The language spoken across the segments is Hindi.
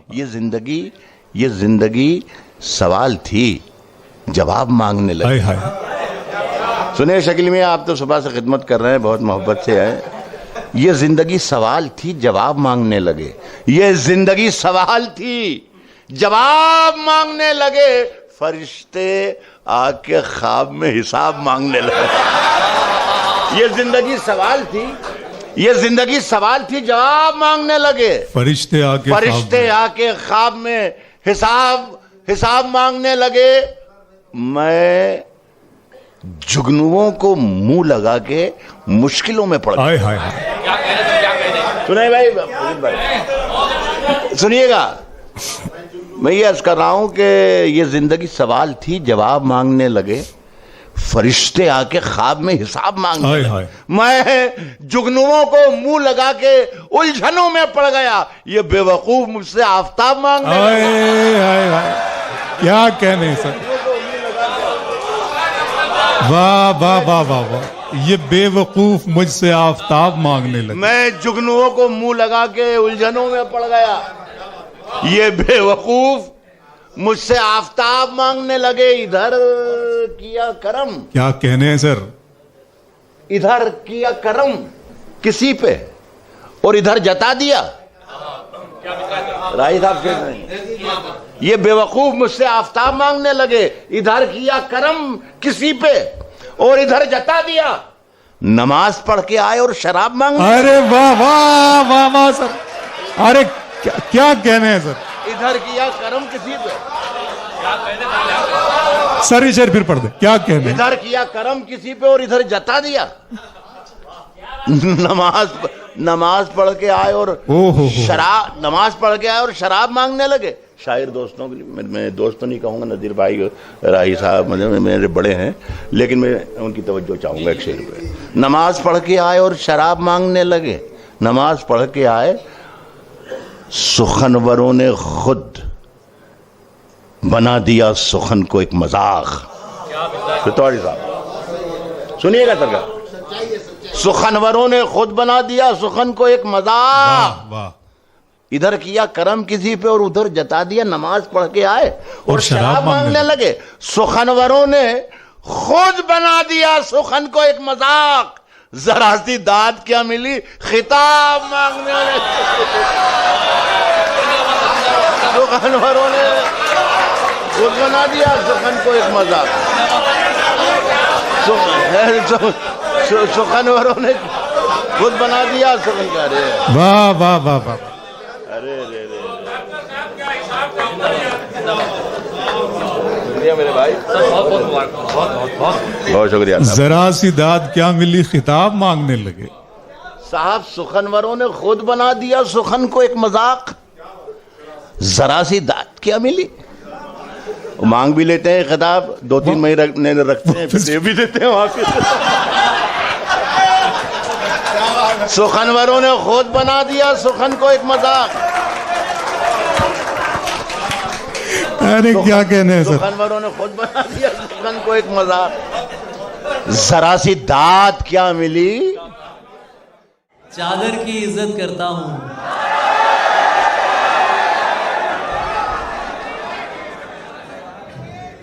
ये जिंदगी सवाल थी, जवाब मांगने लगे। हाय हाय। सुनिए शकील मियां, आप तो सुबह से खिदमत कर रहे हैं, बहुत मोहब्बत से है। ये जिंदगी सवाल थी, जवाब मांगने लगे। ये जिंदगी सवाल थी, जवाब मांगने लगे। फरिश्ते आके ख्वाब में हिसाब मांगने लगे। ये जिंदगी सवाल थी, ये जिंदगी सवाल थी, जवाब मांगने लगे। फरिश्ते आके ख्वाब में हिसाब मांगने लगे। मैं जुगनुओं को मुंह लगा के मुश्किलों में पड़ गया। हाय हाय हाय। सुनिए भाई, सुनिएगा, मैं ये अर्ज कर रहा हूं कि ये जिंदगी सवाल थी, जवाब मांगने लगे। फरिश्ते आके ख्वाब में हिसाब मांगने हाय लगे। हाय। मैं जुगनुओं को मुंह लगा के उलझनों में पड़ गया। ये बेवकूफ मुझसे आफताब मांगने हाय लगे। हाय हाय। क्या कहने सर, वाह वाह वाह वाह वाह। ये बेवकूफ मुझसे आफताब मांगने लगे। मैं जुगनुओं को मुंह लगा के उलझनों में पड़ गया। ये बेवकूफ मुझसे आफताब मांगने लगे। इधर किया करम, क्या कहने हैं सर, इधर किया करम किसी पे और इधर जता दिया। राही साहब कह रहे हैं, ये बेवकूफ मुझसे आफताब मांगने लगे। इधर किया करम किसी पे और इधर जता दिया। नमाज पढ़ के आए और शराब मांग। अरे वाह वाह वाह वाह सर। अरे क्या कहने हैं सर। इधर किया करम किसी पे, सर ये शेर फिर पढ़ दे। क्या कहने हैं? इधर किया करम किसी पे और इधर जता दिया। नमाज पढ़ के आए और नमाज पढ़ के आए और शराब मांगने लगे। शायर दोस्तों के लिए, मैं दोस्त तो नहीं कहूँगा, नदीर भाई राही साहब मेरे बड़े हैं, लेकिन मैं उनकी तवज्जो चाहूँगा एक शेर पे। नमाज पढ़ के आए और शराब मांगने लगे। नमाज पढ़ के आए, सुखनवरों ने खुद बना दिया सुखन को एक मजाक। फितौरी साहब सुनिएगा सरकार, सुखनवरों ने खुद बना दिया सुखन को एक मजाक। वाह। इधर किया करम किसी पे और उधर जता दिया। नमाज पढ़ के आए और शराब मांगने लगे। सुखनवरों ने खुद बना दिया सुखन को एक मजाक। जरा सी दाद क्या मिली खिताब मांगने लगे। सुखनवरों ने खुद बना दिया सुखन को एक मजाक। सुखनवरों ने खुद बना दिया सुखन का। अरे वाह वाह वाह वाह। अरे शुक्रिया मेरे भाई, बहुत शुक्रिया। जरा सी दाद क्या मिली खिताब मांगने लगे। साहब सुखनवरों ने खुद बना दिया सुखन को एक मजाक। जरा सी दाद क्या मिली, मांग भी लेते हैं खिताब, 2-3 महीने रखते हैं, फिर दे भी देते हैं वापिस। सुखनवरों ने खुद बना दिया सुखन को एक मजाक। अरे क्या कहने हैं सर। सुखनवरों ने खुद बना दिया सुखन को एक मजाक। जरा सी दाद क्या मिली। चादर की इज्जत करता हूं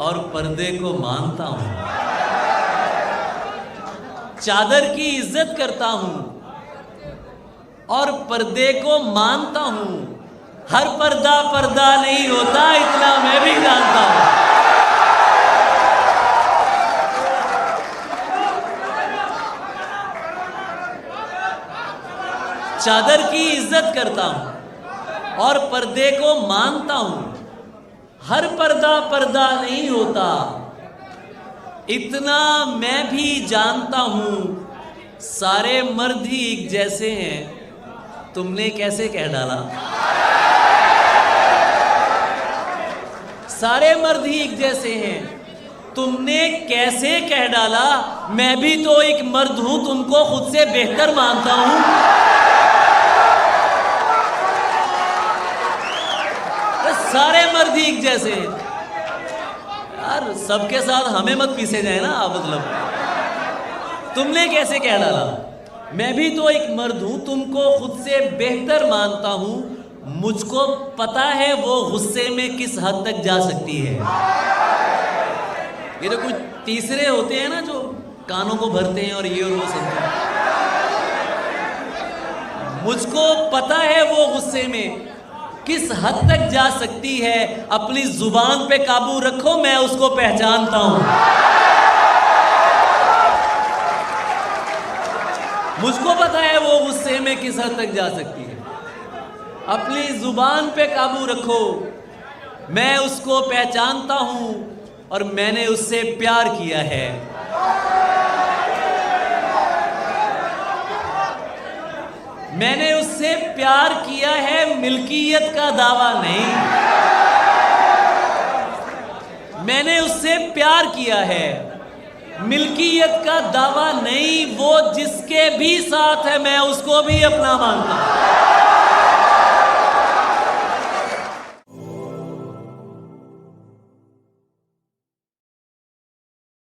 और पर्दे को मानता हूं। चादर की इज्जत करता हूं और पर्दे को मानता हूं। हर पर्दा पर्दा नहीं होता, इतना मैं भी जानता हूं। चादर की इज्जत करता हूं और पर्दे को मानता हूं। हर पर्दा पर्दा नहीं होता, इतना मैं भी जानता हूं। सारे मर्द ही एक जैसे हैं, तुमने कैसे कह डाला। सारे मर्द ही एक जैसे हैं, तुमने कैसे कह डाला। मैं भी तो एक मर्द हूं, तुमको खुद से बेहतर मानता हूं। सारे मर्द ही एक जैसे हैं यार, सबके साथ हमें मत पीसे जाए ना। मतलब तुमने कैसे कह डाला। मैं भी तो एक मर्द हूं, तुमको खुद से बेहतर मानता हूं। मुझको पता है वो गुस्से में किस हद तक जा सकती है। ये तो कुछ तीसरे होते हैं ना जो कानों को भरते हैं और ये और वो सुनते हैं। मुझको पता है वो गुस्से में किस हद तक जा सकती है। अपनी जुबान पे काबू रखो, मैं उसको पहचानता हूं। मुझको पता है वो गुस्से में किस हद तक जा सकती है। अपनी जुबान पे काबू रखो, मैं उसको पहचानता हूं और मैंने उससे प्यार किया है। मैंने उससे प्यार किया है, मिल्कियत का दावा नहीं। मैंने उससे प्यार किया है, मिल्कियत का दावा नहीं। वो जिसके भी साथ है मैं उसको भी अपना मानता हूं।